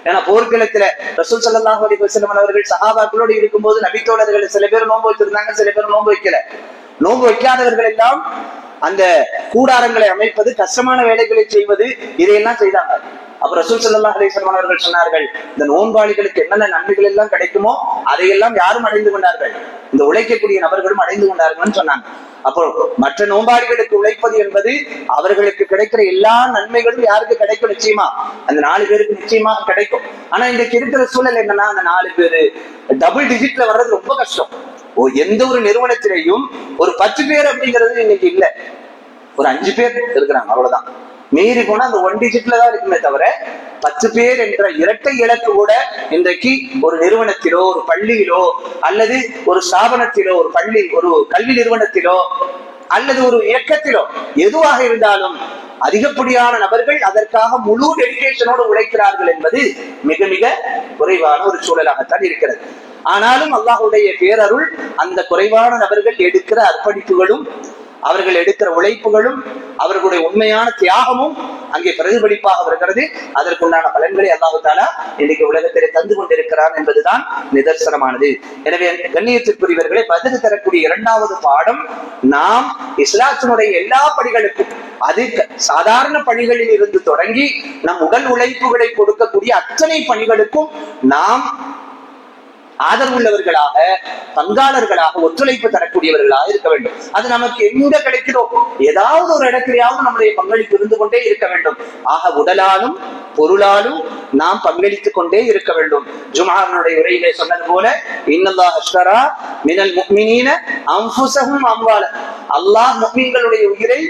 ஏன்னா போர்க்களத்துல ரசூல் ஸல்லல்லாஹு அலைஹி வஸல்லம் அவர்கள் சஹாபாக்களோடு இருக்கும்போது நபித்தோழர்கள் சில பேர் நோன்பு வச்சிருந்தாங்க, சில பேர் நோன்பு வைக்கல. நோன்பு வைக்காதவர்கள் எல்லாம் அந்த கூடாரங்களை அமைப்பது, கஷ்டமான வேலைகளை செய்வது, இதையெல்லாம் செய்தாங்க. அப்ப ரசூல் ஸல்லல்லாஹு அலைஹி வஸல்லம் அவர்கள் சொன்னார்கள், இந்த நோன்பாளிகளுக்கு என்னென்ன நன்மைகள் எல்லாம் கிடைக்குமோ அதையெல்லாம் யாரும் அடைந்து கொண்டார்கள், இந்த உழைக்கக்கூடிய நபர்களும் அடைந்து கொண்டார்கள்னு சொன்னாங்க. அப்போ மற்ற நோன்பாளிகளுக்கு உழைப்பது என்பது அவர்களுக்கு கிடைக்கிற எல்லா நன்மைகளும் யாருக்கு கிடைக்கும்? நிச்சயமா அந்த 4 பேருக்கு நிச்சயமாக கிடைக்கும். ஆனா இன்றைக்கு இருக்கிற சூழல் என்னன்னா, அந்த 4 பேரு டபுள் டிஜிட்ல வர்றது ரொம்ப கஷ்டம். எந்த ஒரு நிறுவனத்திலையும் ஒரு 10 பேர் அப்படிங்கிறது இன்னைக்கு இல்ல, ஒரு 5 பேர் இருக்கிறாங்க, அவ்வளவுதான். மீறி போனா அந்த 1 டிஜிட்ல தான் இருக்குமே தவிர 10 பேர் என்ற இரட்டை இலக்கு கூட இன்றைக்கு ஒரு நிறுவனத்திலோ, ஒரு பள்ளியிலோ, அல்லது ஒரு ஸ்தாபனத்திலோ, ஒரு பள்ளி, ஒரு கல்வி நிறுவனத்திலோ, அல்லது ஒரு இயக்கத்திலோ எதுவாக இருந்தாலும் அதிகப்படியான நபர்கள் அதற்காக முழு டெடிகேஷனோடு உழைக்கிறார்கள் என்பது மிக மிக குறைவான ஒரு சூழலாகத்தான் இருக்கிறது. ஆனாலும் அல்லாஹ்வுடைய பேரருள் அந்த குறைவான நபர்கள் எடுக்கிற அர்ப்பணிப்புகளும், அவர்கள் எடுக்கிற உழைப்புகளும், அவர்களுடைய உண்மையான தியாகமும் அங்கே பிரதிபலிப்பாக வருகிறது. அதற்குண்டான பலன்களை அல்லாஹ் தஆலா இன்னைக்கு உலகத்திலே தந்து கொண்டிருக்கிறான் என்பதுதான் நிதர்சனமானது. எனவே கண்ணியத்திற்குரியவர்களை பதில் தரக்கூடிய 2வது பாடம், நாம் இஸ்லாத்தினுடைய எல்லா படிகளுக்கும், அது சாதாரண பணிகளில் இருந்து தொடங்கி நம் உடல் உழைப்புகளை கொடுக்கக்கூடிய அத்தனை பணிகளுக்கும் நாம் ஆதரவுள்ளவர்களாக, பங்காளர்களாக, ஒத்துழைப்பு தரக்கூடியவர்களாக இருக்க வேண்டும். அது நமக்கு எங்க கிடைக்கிறோ ஏதாவது ஒரு இடத்திலேயாவது நம்முடைய பங்களிப்பு இருந்து கொண்டே இருக்க வேண்டும். ஆக உடலாலும் பொருளாலும் நாம் பங்களித்துக் கொண்டே இருக்க வேண்டும். ஜும்ஆனுடைய உரையிலே சொன்னது போல, இன்னல்லாஹ் அஷ்தரா மினல் முஃமினீன அன்ஃபுஸஹும் அம்வாலஹும், அல்லாஹ் முஃமின்களுடைய உயிரை,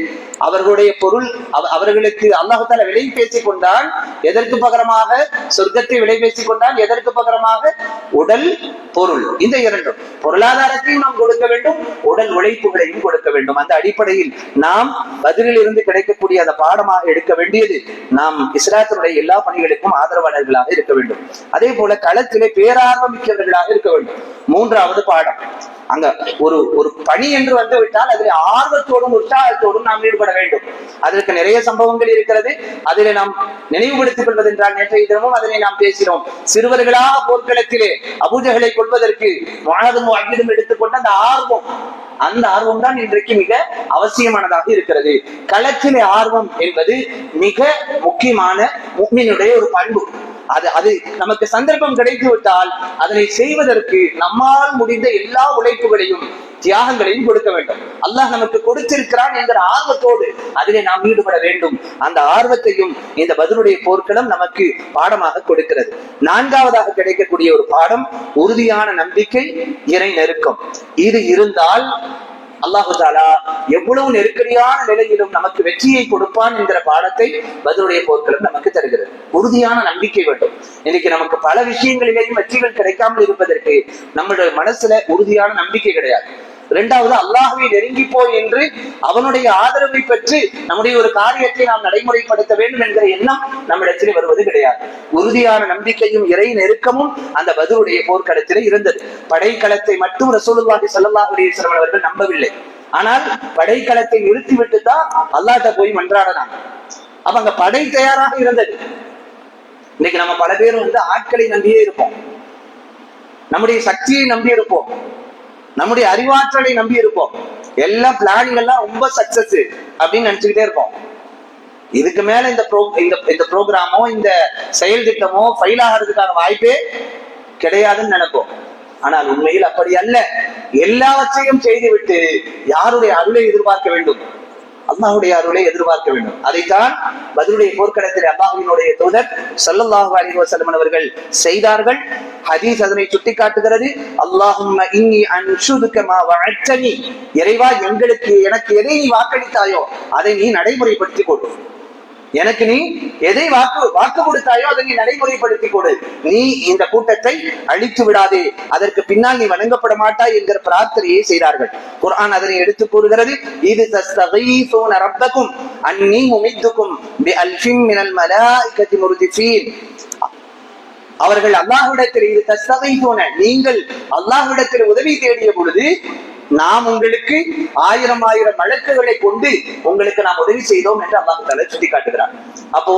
அவர்களுடைய பொருள், அவர்களுக்கு அல்லாஹ் தஆலா விலை பேசிக் கொண்டான். எதற்கு பகரமாக? சொர்க்கத்தை விலை பேசிக் கொண்டான். எதற்கு பகரமாக? உடல், பொருள். இந்த 2 பொருளாதாரத்தையும் நாம் கொடுக்க வேண்டும், உடல் உழைப்புகளையும் கொடுக்க வேண்டும். அந்த அடிப்படையில் நாம் பதிலில் இருந்து கிடைக்கக்கூடிய அந்த பாடமாக எடுக்க வேண்டியது, நாம் இஸ்லாத்தினுடைய எல்லா பணிகளுக்கும் ஆதரவாளர்களாக இருக்க வேண்டும். அதே போல களத்திலே பேரார்வம் மிக்கவர்களாக இருக்க வேண்டும். 3வது பாடம், அங்க ஒரு பணி என்று வந்து விட்டால் அதில் ஆர்வத்தோடும் உற்சாகத்தோடும் நாம் ஈடுபட வேண்டும். அதற்கு நிறைய சம்பவங்கள் இருக்கிறது. அதிலே நாம் நினைவுபடுத்திக் கொள்வது என்றால், நேற்றைய தினமும் அதனை நாம் பேசினோம். சிறுவர்களாக போர்க்களத்திலே அபூஜஹலை கொள்வதற்கு முஆதும் முஅவ்விதும் எடுத்துக்கொண்ட அந்த ஆர்வம் தான் இன்றைக்கு மிக அவசியமானதாக இருக்கிறது. களத்திலே ஆர்வம் என்பது மிக முக்கியமான முஃமினுடைய ஒரு பண்பு. அது நமக்கு சந்தர்ப்பம் கிடைத்து விட்டால் அதனை செய்வதற்கு நம்மால் முடிந்த எல்லா உழைப்புகளையும், தியாகங்களையும் கொடுக்க வேண்டும். அல்லாஹ் நமக்கு கொடுத்திருக்கிறான் என்கிற ஆர்வத்தோடு அதிலே நாம் ஈடுபட வேண்டும். அந்த ஆர்வத்தையும் இந்த பத்ருடைய போர்க்களம் நமக்கு பாடமாக கொடுக்கிறது. 4வதாக கிடைக்கக்கூடிய ஒரு பாடம், உறுதியான நம்பிக்கை, இறை நெருக்கம். இது இருந்தால் அல்லாஹு தாலா எவ்வளவு நெருக்கடியான நிலையிலும் நமக்கு வெற்றியை கொடுப்பான் என்கிற பாடத்தை பத்ருடைய போர்க்களம் நமக்கு தருகிறது. உறுதியான நம்பிக்கை வேண்டும். இன்னைக்கு நமக்கு பல விஷயங்களிலேயும் வெற்றிகள் கிடைக்காமல் இருப்பதற்கு நம்முடைய மனசுல உறுதியான நம்பிக்கை கிடையாது. இரண்டாவது, அல்லாஹ்வை நெருங்கி போய் என்று அவனுடைய ஆதரவை பெற்று நம்முடைய ஒரு காரியத்தை நாம் நடைமுறைப்படுத்த வேண்டும் என்கிற எண்ணம் நம்மிடத்தில் வருவது கிடையாது. உறுதியான நம்பிக்கையும் இறை நெருக்கமும் அந்த பத்ருடைய போர்க்களத்திலே இருந்தது. படைக்களத்தை மட்டும் ரசூலுல்லாஹி ஸல்லல்லாஹு அலைஹி வஸல்லம் அவர்கள் நம்பவில்லை. ஆனால் படைக்களத்தை நிறுத்திவிட்டு தான் அல்லாஹ்ட்ட போய் மன்றாடினாங்க. அப்ப அங்க படை தயாராக இருந்தது. இன்னைக்கு நம்ம பல பேர் ஆட்களை நம்பியே இருப்போம், நம்முடைய சக்தியை நம்பி இருப்போம், நம்முடைய அறிவாற்றலை நம்பி இருப்போம். எல்லா பிளானிங் எல்லாம் ரொம்ப சக்சஸ் அப்படின்னு நினைச்சுக்கிட்டே இருப்போம். இதுக்கு மேல இந்த ப்ரோக்ராமோ இந்த செயல் திட்டமோ ஃபெயில் ஆகிறதுக்கான வாய்ப்பே கிடையாதுன்னு நினைப்போம். ஆனால் உண்மையில் அப்படி அல்ல. எல்லாவற்றையும் செய்துவிட்டு யாருடைய அருளை எதிர்பார்க்க வேண்டும்? அல்லாஹ்வுடைய அருளை எதிர்பார்க்க வேண்டும். அதைத்தான் பத்ருடைய போர்க்களத்தில் அல்லாஹ்வினுடைய தூதர் ஸல்லல்லாஹு அலைஹி வஸல்லம் அவர்கள் செய்தார்கள். ஹதீஸ் அதனை சுட்டிக்காட்டுகிறது. அல்லாஹும்ம இன்னி அன்ஷுதுக மா வஅத்தனி, இறைவா எனக்கு எதை நீ வாக்களித்தாயோ அதை நீ நடைமுறைப்படுத்திக் கொடு. எனக்கு நீ எதை வாக்கு கொடுத்தாயோ அதை நீ நடைமுறைப்படுத்தி கொடு. நீ இந்த கூட்டத்தை அழித்து விடாதே, அதற்கு பின்னால் நீ வணங்கப்பட மாட்டாய் என்கிற பிரார்த்தனையை செய்தார்கள். குர்ஆன் அதனை எடுத்து கூறுகிறது. இது தஸ்தகீஸூன ரப்பக்கும் அன்னீ முமித்துக்கும் பிஅல்ஃபின் மினல் மலாயிகத்தி முர்திஃபீன். அவர்கள் அல்லாஹ்விடத்தில் இது தஸ்தகீஸூன, நீங்கள் அல்லாஹ்விடத்தில் உதவி தேடிய பொழுது நாம் உங்களுக்கு 1000 மலக்குகளை கொண்டு உங்களுக்கு நாம் உதவி செய்தோம் என்று அல்லாஹ் தஆலா சுட்டி காட்டுகிறார். அப்போ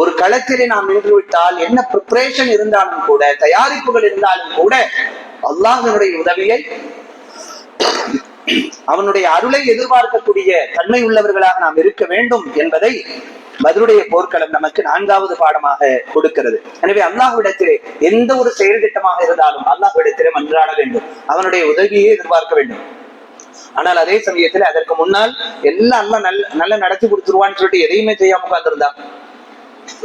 ஒரு களத்திலே நாம் நின்று விட்டால் என்ன ப்ரிப்பரேஷன் இருந்தாலும் கூட, தயாரிப்புகள் இருந்தாலும் கூட, அல்லாஹ்வினுடைய உதவியை அவனுடைய அருளை எதிர்பார்க்கக்கூடிய தன்மை உள்ளவர்களாக நாம் இருக்க வேண்டும் என்பதை பத்ருடைய போர்க்களம் நமக்கு 4வது பாடமாக கொடுக்கிறது. எனவே அல்லாஹ்விடத்திலே எந்த ஒரு செயல் திட்டமாக இருந்தாலும் அல்லாஹ்விடத்திலே மன்றாட வேண்டும், அவனுடைய உதவியை எதிர்பார்க்க வேண்டும். ஆனால் அதே சமயத்தில் அதற்கு முன்னால் எல்லாம் நல்ல நடத்தி கொடுத்துருவான்னு சொல்லிட்டு எதையுமே செய்யாம உட்கார்ந்திருந்தா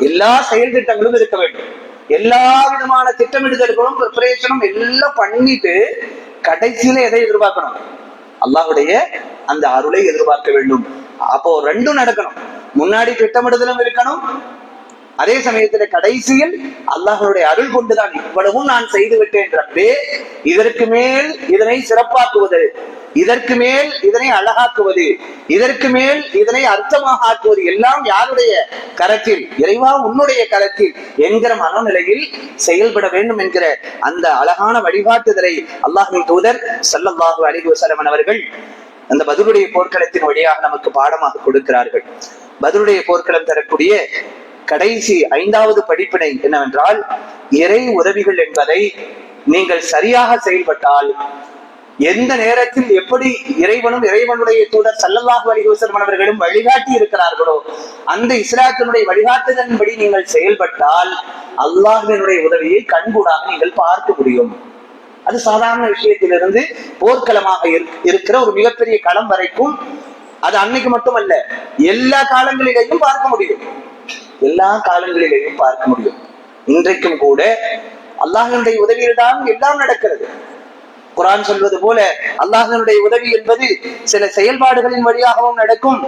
எல்லா செயல் திட்டங்களும் இருக்க வேண்டும். எல்லா விதமான திட்டமிடுதல்களும் ப்ரிப்பரேஷனும் எல்லாம் பண்ணிட்டு கடைசியில எதை எதிர்பார்க்கணும்? அல்லாஹ்வுடைய அந்த அருளை எதிர்பார்க்க வேண்டும். அப்போ ரெண்டும் நடக்கணும். முன்னாடி திட்டமிடுதலும் இருக்கணும், அதே சமயத்துல கடைசியில் அல்லாஹ்வுடைய அருள் கொண்டுதான் இவ்வளவும் நான் செய்து விட்டேன் ரப்பே, இதற்கு மேல் இதனை சிறப்பாக்குவது, இதற்கு மேல் இதனை அழகாக்குவது, இதற்கு மேல் இதனை அர்த்தமாக ஆக்குவது எல்லாம் யாருடைய கரத்தில்? இறைவா உன்னுடைய கரத்தில் என்கிற மனநிலையில் செயல்பட வேண்டும் என்கிற அந்த அழகான வழிகாட்டுதலை அல்லாஹ்வின் தூதர் ஸல்லல்லாஹு அலைஹி வஸல்லம் அவர்கள் அந்த பத்ருடைய போர்க்களத்தின் வழியாக நமக்கு பாடமாக கொடுக்கிறார்கள். பத்ருடைய போர்க்களம் தரக்கூடிய கடைசி 5வது படிப்பினை என்னவென்றால், இறை உதவிகள் என்பதை நீங்கள் சரியாக செயல்பட்டால் எந்த நேரத்தில் எப்படி இறைவனுடைய தூதர் ஸல்லல்லாஹு அலைஹி வஸல்லம் அவர்களும் வழிகாட்டி இருக்கிறார்களோ அந்த இஸ்லாத்தினுடைய வழிகாட்டுதலின்படி நீங்கள் செயல்பட்டால் அல்லாஹ்வினுடைய உதவியை கண்கூடாக நீங்கள் பார்க்க முடியும். அது சாதாரண விஷயத்திலிருந்து போர்க்களமாக இருக்கிற ஒரு மிகப்பெரிய களம் வரைக்கும், அது அன்னைக்கு மட்டுமல்ல எல்லா காலங்களிலேயும் பார்க்க முடியும். எல்லா காலங்களிலேயும் பார்க்க முடியும். இன்றைக்கும் கூட அல்லாஹ்வினுடைய உதவியில் தான் எல்லாம் நடக்கிறது. குர்ஆன் சொல்வது போல அல்லாஹ்வினுடைய உதவி என்பது சில செயல்பாடுகளின் வழியாகவும் நடக்கும்,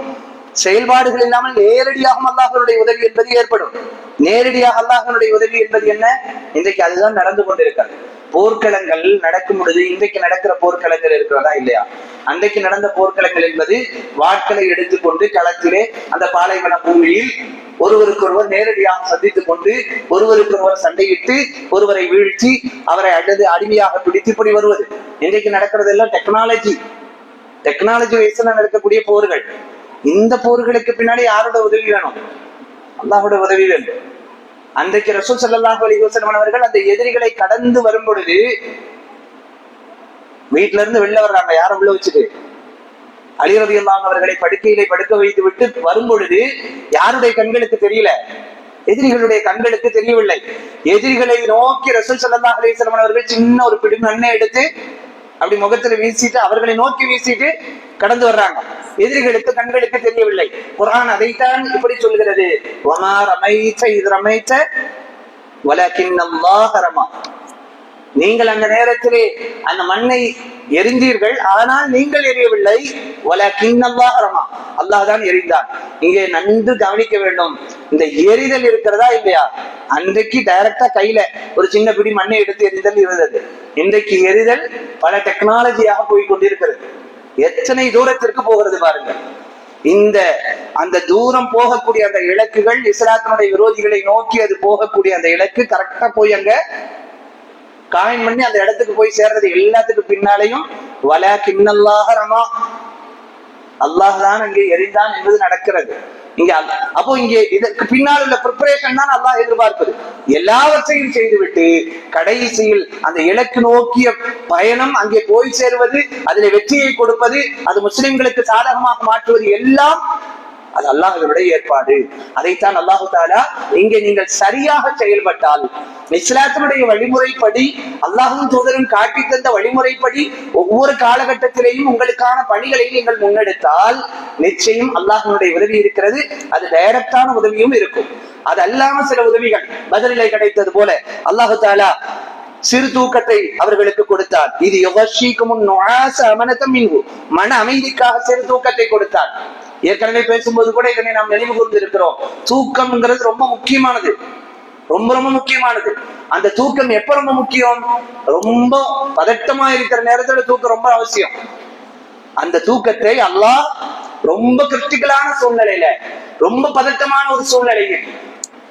செயல்பாடுகள் இல்லாமல் நேரடியாகவும் அல்லாஹ்வினுடைய உதவி என்பது ஏற்படும். நேரடியாக அல்லாஹ்வினுடைய உதவி என்பது என்ன? இன்றைக்கு அதுதான் நடந்து கொண்டிருக்கிறது. போர்க்களங்கள் நடக்கும் பொழுது இன்றைக்கு நடக்கிற போர்க்களங்கள் இருக்கிறதா இல்லையா? அன்றைக்கு நடந்த போர்க்களங்கள் என்பது வாட்களை எடுத்துக்கொண்டு களத்திலே அந்த பாலைவன பூமியில் ஒருவருக்கொருவர் நேரடியாக சந்தித்துக் கொண்டு ஒருவருக்கொருவர் சண்டையிட்டு ஒருவரை வீழ்த்தி அவரை அடிமையாக பிடித்து இப்படி வருவது. இன்றைக்கு நடக்கிறது எல்லாம் டெக்னாலஜி வயசுல நடக்கக்கூடிய போர்கள். இந்த போர்களுக்கு பின்னாடி யாரோட உதவி வேணும்? அல்லாஹ்வோட உதவி வேண்டும். அன்றைக்கு ரசூல் ஸல்லல்லாஹு அலைஹி வஸல்லம் அவர்கள் அந்த எதிரிகளை கடந்து வரும் பொழுது வீட்டுல இருந்து வெளில வர்றாங்க, யாரும் உள்ள வச்சுட்டு, அலி ரலியல்லாஹு அவர்களை படுக்கையிலே படுக்க வைத்து விட்டு வரும் பொழுது யாருடைய கண்களுக்கு தெரியல? எதிரிகளுடைய கண்களுக்கு தெரியவில்லை. எதிரிகளை நோக்கி ரசூல் ஸல்லல்லாஹு அலைஹி வஸல்லம் அவர்கள் சின்ன ஒரு பிடி மண்ணை எடுத்து அப்படி முகத்துல வீசிட்டு அவர்களை நோக்கி வீசிட்டு கடந்து வர்றாங்க. எதிரிகளுக்கு கண்களுக்கு தெரியவில்லை. குர்ஆன் அதைத்தான் இப்படி சொல்கிறது, வமா ரமைத இத் ரமைத வலக்கின் அல்லாஹ் ரமா. நீங்கள் அந்த நேரத்திலே அந்த மண்ணை எரிந்தீர்கள், ஆனால் நீங்கள் எரியவில்லை. அல்லாஹ் தான் எரிந்தான். இங்கே நன்கு கவனிக்க வேண்டும். இந்த எரிதல் இருக்கிறதா இல்லையா? அன்றைக்கு டைரக்டா கையில ஒரு சின்ன பிடி மண்ணை எடுத்து எரிதல் இருந்தது. இன்றைக்கு எரிதல் பல டெக்னாலஜியாக போய் கொண்டிருக்கிறது. எத்தனை தூரத்திற்கு போகிறது பாருங்க. அந்த தூரம் போகக்கூடிய அந்த இலக்குகள், இஸ்லாத்தினுடைய விரோதிகளை நோக்கி அது போகக்கூடிய அந்த இலக்கு கரெக்டா போய் அங்க காயின் பண்ணி அந்த இடத்துக்கு போய் சேர்றது. எல்லாத்துக்கும் பின்னாலையும் அல்லாஹ் தான் அங்கே எரிந்தான் என்பது நடக்கிறது. அப்போ இங்கே இதற்கு பின்னால் உள்ள ப்ரிப்பரேஷன் தான் அல்லாஹ் எதிர்பார்ப்பது. எல்லாவற்றையும் செய்துவிட்டு கடைசியில் அந்த இலக்கு நோக்கிய பயணம், அங்கே போய் சேருவது, அதில் வெற்றியை கொடுப்பது, அது முஸ்லிம்களுக்கு சாதகமாக மாற்றுவது, எல்லாம் அது அல்லாஹ்வுடைய ஏற்பாடு. அதைத்தான் அல்லாஹு தஆலா இங்கே நீங்கள் சரியாக செயல்பட்டால், இஸ்லாத்தினுடைய வழிமுறைப்படி, அல்லாஹ்வும் தூதரும் காட்டி தந்த வழிமுறைப்படி ஒவ்வொரு காலகட்டத்திலேயும் உங்களுக்கான பணிகளை நீங்கள் முன்னெடுத்தால் நிச்சயம் அல்லாஹ்வுடைய உதவி இருக்கிறது. அது டைரக்டான உதவியும் இருக்கும். அது அல்லாம சில உதவிகள் பதிலை கிடைத்தது போல அல்லாஹு தஆலா சிறு தூக்கத்தை அவர்களுக்கு கொடுத்தார். இது மன அமைதிக்காக சிறு தூக்கத்தை கொடுத்தார். ஏற்கனவே பேசும்போது கூட இதனை நாம் நினைவு கூர்ந்து இருக்கிறோம். தூக்கம்ங்கிறது ரொம்ப முக்கியமானது, ரொம்ப ரொம்ப முக்கியமானது. அந்த தூக்கம் எப்ப ரொம்ப முக்கியம்? ரொம்ப பதட்டமா இருக்கிற நேரத்துல தூக்கம் ரொம்ப அவசியம். அந்த தூக்கத்தை அல்லாஹ் ரொம்ப கிரிட்டிக்கலான சூழ்நிலையில, ரொம்ப பதட்டமான ஒரு சூழ்நிலையில்,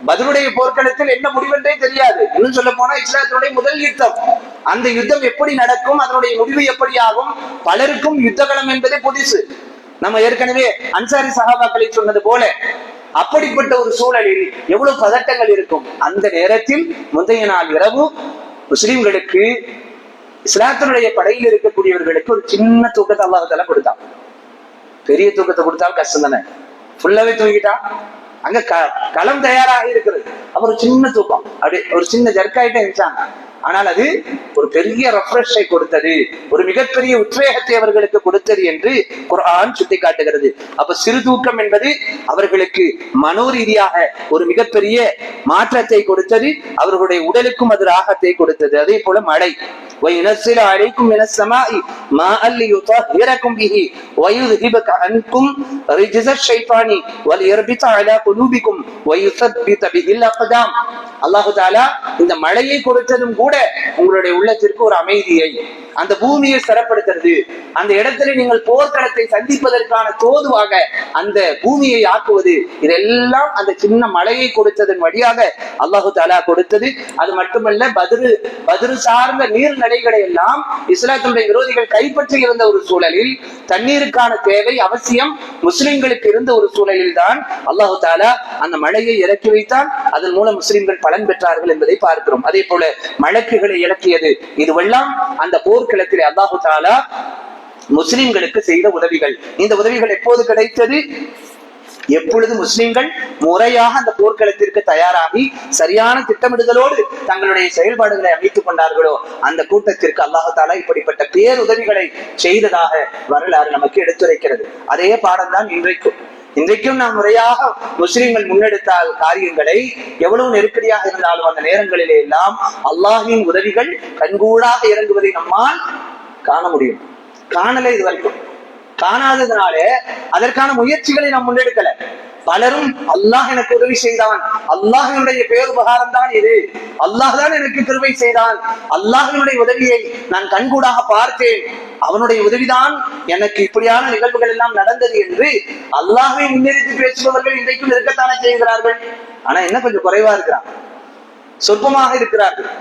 பத்ருடைய போர்க்களத்தில் என்ன முடிவென்றே தெரியாது. இன்னும் சொல்ல போனா இஸ்லாத்தினுடைய முதல் யுத்தம். அந்த யுத்தம் எப்படி நடக்கும், அதனுடைய முடிவு எப்படி ஆகும், பலருக்கும் யுத்தகளம் என்பதே புதுசு. நம்ம ஏற்கனவே அன்சாரி சஹாபாக்களை சொன்னது போல அப்படிப்பட்ட ஒரு சூழலில் எவ்வளவு பதட்டங்கள் இருக்கும். அந்த நேரத்தில் முந்தைய நாள் இரவு முஸ்லிம்களுக்கு, இஸ்லாத்தினுடைய படையில் இருக்கக்கூடியவர்களுக்கு ஒரு சின்ன தூக்கத்தை அல்லாஹ் தஆலா கொடுத்தான். பெரிய தூக்கத்தை கொடுத்தாலும் கஷ்டம் தானே. ஃபுல்லாவே தூங்கிட்டா அங்க களம் தயாராக இருக்கிறது. அப்புறம் சின்ன தூக்கம், அப்படி ஒரு சின்ன ஜர்க்காயிட்டே இருந்துச்சாங்க. ஆனால் அது ஒரு பெரிய ரெஃப்ரெஷை கொடுத்தது, ஒரு மிகப்பெரிய உத்வேகத்தை அவர்களுக்கு கொடுத்தது என்று குர்ஆன் சுட்டி காட்டுகிறது. அப்ப சிறு தூக்கம் என்பது அவர்களுக்கு மனோரீதியாக ஒரு மிகப்பெரிய மாற்றத்தை கொடுத்தது, அவர்களுடைய உடலுக்கும் அது ராகத்தை கொடுத்தது. அதே போல மழை, وَيُنَزِّلُ عَلَيْكُمْ مِنَ السَّمَاءِ مَاءً لِيُطَهِّرَكُمْ بِهِ وَيُذْهِبَ عَنْكُمْ رِجْزَ الشَّيْطَانِ وَلِيَرْبِطَ عَلَى قُلُوبِكُمْ وَيُثَبِّتَ بِهِ الْأَقْدَامَ. அல்லாஹு தஆலா இந்த மழையை கொடுத்ததும் கூட உங்களுடைய உள்ளத்திற்கு ஒரு அமைதியை, அந்த பூமியை ஸ்திரப்படுத்துறது, அந்த இடத்துல நீங்கள் போர்க்களத்தை சந்திப்பதற்கான தோதுவாக அந்த பூமியை ஆக்குவது, இதெல்லாம் அந்த சின்ன மழையை கொடுத்ததன் வழியாக அல்லாஹு தஆலா கொடுத்தது. அது மட்டுமல்ல, பத்ரு சார்ந்த நீர்நிலைகளை எல்லாம் இஸ்லாத்தினுடைய விரோதிகள் கைப்பற்றி இருந்த ஒரு சூழலில் தண்ணீருக்கான தேவை அவசியம் முஸ்லிம்களுக்கு இருந்த ஒரு சூழலில் தான் அல்லாஹு தஆலா அந்த மழையை இறக்கி வைத்தான். அதன் மூலம் முஸ்லிம்கள் பலன் பெற்றார்கள் என்பதை பார்க்கிறோம். அதே போல மலக்குகளை இறக்கியது, இதுவெல்லாம் அந்த போர்க்களத்திலே அல்லாஹு தஆலா முஸ்லிம்களுக்கு செய்த உதவிகள். இந்த உதவிகள் எப்போது கிடைத்தது? எப்பொழுது முஸ்லிம்கள் முறையாக அந்த போர்க்களத்திற்கு தயாராகி சரியான திட்டமிடுதலோடு தங்களுடைய செயல்பாடுகளை அமைத்துக் கொண்டார்களோ அந்த கூட்டத்திற்கு அல்லாஹ் தஆலா இப்படிப்பட்ட பேருதவிகளை செய்ததாக வரலாறு நமக்கு எடுத்துரைக்கிறது. அதே பாடம் தான் இன்றைக்கும் நாம் முறையாக முஸ்லிம்கள் முன்னெடுத்தால் காரியங்களை, எவ்வளவு நெருக்கடியாக இருந்தாலும் அந்த நேரங்களிலே எல்லாம் அல்லாஹ்வின் உதவிகள் கண்கூடாக இறங்குவதை நம்மால் காண முடியும். காணலை இது வரைக்கும். காணாததுனாலே அதற்கான முயற்சிகளை நாம் முன்னெடுக்கல. பலரும் அல்லாஹ் எனக்கு உதவி செய்தான், அல்லாஹ்வினுடைய பேருபகாரம் தான் இது, அல்லாஹ் தான் எனக்கு கிருபை செய்தான், அல்லாஹ்வினுடைய உதவியை நான் கண்கூடாக பார்த்தேன், அவனுடைய உதவிதான் எனக்கு இப்படியான நிகழ்வுகள் எல்லாம் நடந்தது என்று அல்லாஹ்வை முன்னிறுத்தி பேசுபவர்கள் இன்றைக்கும் இருக்கத்தானே செய்கிறார்கள். ஆனா என்ன, கொஞ்சம் குறைவா இருக்கிறார், சொற்பமாக இருக்கிறார்கள்.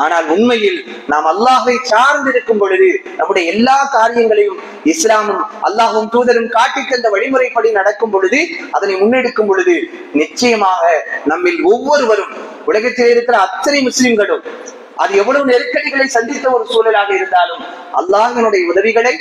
ஆனால் உண்மையில் நாம் அல்லாஹ்வை சார்ந்திருக்கும் பொழுது நம்முடைய எல்லா காரியங்களையும் இஸ்லாமும் அல்லாஹும் தூதரும் காட்டி தந்த வழிமுறைப்படி நடக்கும் பொழுது, அதனை முன்னெடுக்கும் பொழுது நிச்சயமாக நம்மில் ஒவ்வொருவரும், உலகத்தில் இருக்கிற அத்தனை முஸ்லிம்களும், அது எவ்வளவு நெருக்கடிகளை சந்தித்த ஒரு சூழலாக இருந்தாலும் அல்லாஹ்வினுடைய உதவிகளை,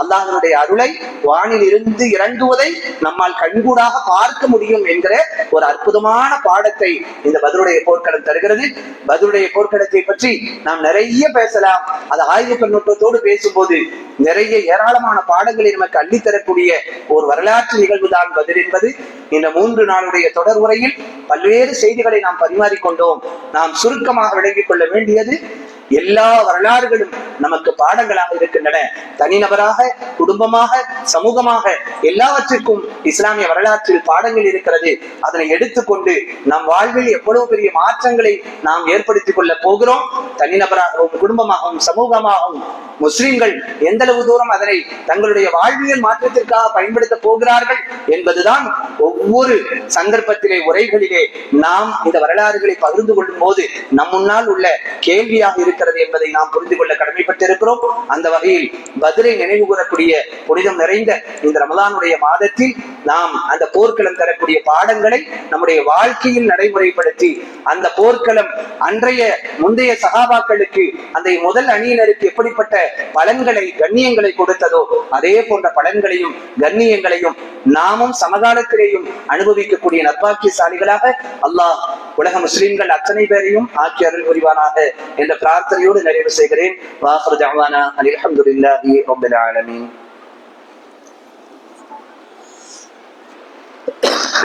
அல்லாஹ்வினுடைய அருளை வானில் இருந்து இறங்குவதை நம்மால் கண்கூடாக பார்க்க முடியும் என்கிற ஒரு அற்புதமான பாடத்தை இந்த பத்ருடைய போர்க்களம் தருகிறது. பத்ருடைய போர்க்களத்தை பற்றி நாம் நிறைய பேசலாம். அது ஆய்வு கண்ணோட்டத்தோடு பேசும்போது நிறைய ஏராளமான பாடங்களை நமக்கு அள்ளித்தரக்கூடிய ஒரு வரலாற்று நிகழ்வுதான் பத்ர் என்பது. இந்த 3 நாளுடைய தொடர் உரையில் பல்வேறு செய்திகளை நாம் பரிமாறிக்கொண்டோம். நாம் சுருக்கமாக விளங்கிக் கொள்ள வேண்டியது, எல்லா வரலாறுகளும் நமக்கு பாடங்களாக இருக்கின்றன. தனிநபராக, குடும்பமாக, சமூகமாக எல்லாவற்றிற்கும் இஸ்லாமிய வரலாற்றில் பாடங்கள் இருக்கிறது. அதனை எடுத்துக்கொண்டு நம் வாழ்வில் எவ்வளவு பெரிய மாற்றங்களை நாம் ஏற்படுத்திக் கொள்ள போகிறோம். தனிநபராகவும், குடும்பமாகவும், சமூகமாகவும் முஸ்லிம்கள் எந்த அளவு தூரம் அதனை தங்களுடைய வாழ்வியல் மாற்றத்திற்காக பயன்படுத்த போகிறார்கள் என்பதுதான் ஒவ்வொரு சந்தர்ப்பத்திலே, உரைகளிலே நாம் இந்த வரலாறுகளை பகிர்ந்து கொள்ளும் போது நம் முன்னால் உள்ள கேள்வியாக இருக்கிறது என்பதை நாம் புரிந்து கொள்ள கடமைப்பட்டிருக்கிறோம். அந்த வகையில் பத்ரை நினைவு கூறக்கூடிய புனிதம் நிறைந்த இந்த ரமலானுடைய மாதத்தில் நாம் அந்த போர்க்களம் தரக்கூடிய பாடங்களை நம்முடைய வாழ்க்கையில் நடைமுறைப்படுத்தி, அந்த போர்க்களம் அன்றைய முந்தைய சகாபாக்களுக்கு, அந்த முதல் அணியினருக்கு எப்படிப்பட்ட பலன்களை, கண்ணியங்களை கொடுத்ததோ அதே போன்ற பலன்களையும் கண்ணியங்களையும் நாமும் சமகாலத்திலேயும் அனுபவிக்கக்கூடிய நற்பாக்கியசாலிகளாக அல்லாஹ் உலக முஸ்லிம்கள் அத்தனை பேரையும் ஆக்கி அருள் புரிவானாக என்ற பிரார்த்தனையோடு நிறைவு செய்கிறேன். வாஹிரு தஅவானா அல்ஹம்துலில்லாஹி ரப்பில் ஆலமீன்.